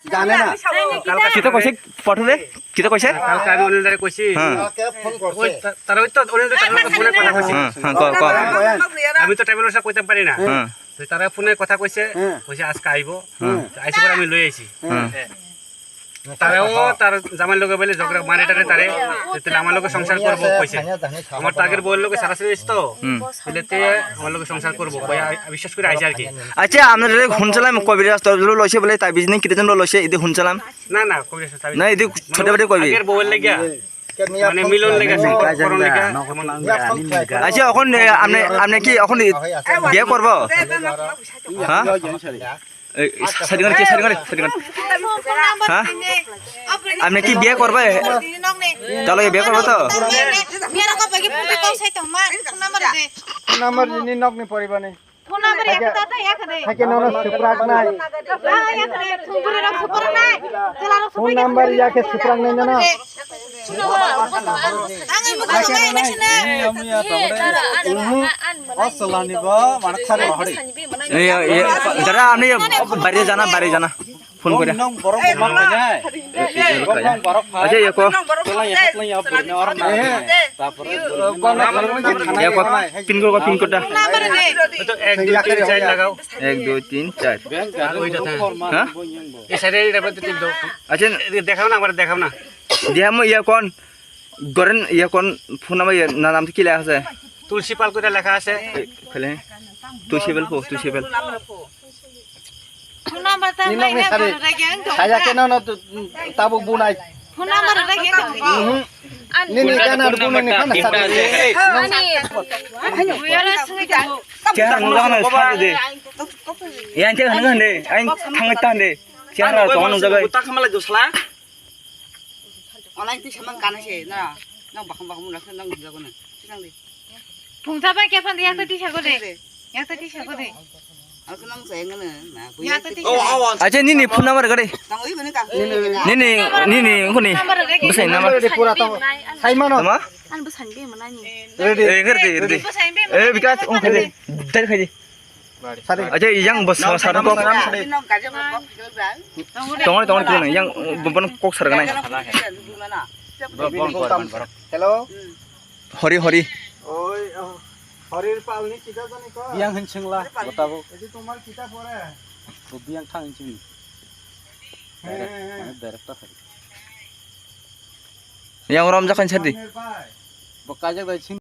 জানে না কিতা কৈছে পঠলে কিতা কৈছে কালকে আমি অনিলদারে কইছি ওই তার ওই তো অনিলদার ফোনে কথা কইছি ক আমি তো ট্রাভেলার্স কইতে পারি না তো তারা ফোনে কথা কইছে কইছে আজকে আইবো আইছে পরে আমি লই আইছি তারাও তার জামাই লগে বলে ঝগড়া মানেটারে তারে তাহলে আমার লগে সংসার করব কইছে আমার টাগের বউর লগে সারাসারি হইছে তো তাহলে তে আমার লগে সংসার করব কইয়া বিশ্বাস করে আইছে আর কি আচ্ছা আপনারা হুনছলাম কবিরাজ তরজুল লইছে বলে তাই বিজনে কিতেজন লইছে ইদি হুনছলাম না না কবিরাজ তাই না ইদি ছোট বড় কবি টাগের বউর লাগিয়া মানে মিলন লাগা সংসার করন লাগা আচ্ছা এখন আপনি কি এখন বিয়ে করব হ্যাঁ সারিগান কি সারিগান হ্যাঁ আপনি কি বিয়ে করবে তাহলে বিয়ে করবো তো নাম্বার জিনি নকনি পড়িবানি থাকে না সুপ্রাগ নাই ফোন নাম্বার ইয়াকে সুপ্রাগ নাই জানো দাদা আপনি বাইরে জানা ফোন করে আচ্ছা পিন কোডটা 1 2 3 4 লাগাও 1 2 3 4 হ্যাঁ এই সাইডে এটা বলতে দিন দাও আচ্ছা দেখাও না আমার দেখাও না দেখাম ইয়া কোন গরেন ইয়া কোন ফোন নাম্বার নাম কি লেখা আছে তুলসী পাল কইটা লেখা আছে ফেলে তুলসীবেল ফোন নাম্বার তা নাই না সাজা কেন না তাবুক বুনাই ফোন নাম্বার রাখে নি কেন আর বুনাই নি খানা সাথে क्या नंगा साथ दे यान के हन दे आइन थांग ता दे क्या रा तो न जगह उता खमला जोसला अनलाइन ती सामान कानासे ना नang bakam na nang jago na silang de phungtha ba ke phan yak ta ti sago de aku nang sayang na na yak ta ti अच्छा नी फोन नंबर करे tang oi bane ka नी कोनी बस number पूरा तो Simon तमा an bu san be mana ni ready ए कर दे ए विकास उन खादे दर खादे सारे अच्छा yang bos सार को nang ka jam ko jol तोंग को yang बन कोक सर गनाय हेलो हरि ओय हरिर पालनी किता जाने को बियां हनसिंगला बताबो एदि तुम्हार किता परे तो बियां थांसिं director yang rom jakan sadi बकाजक दाइसिं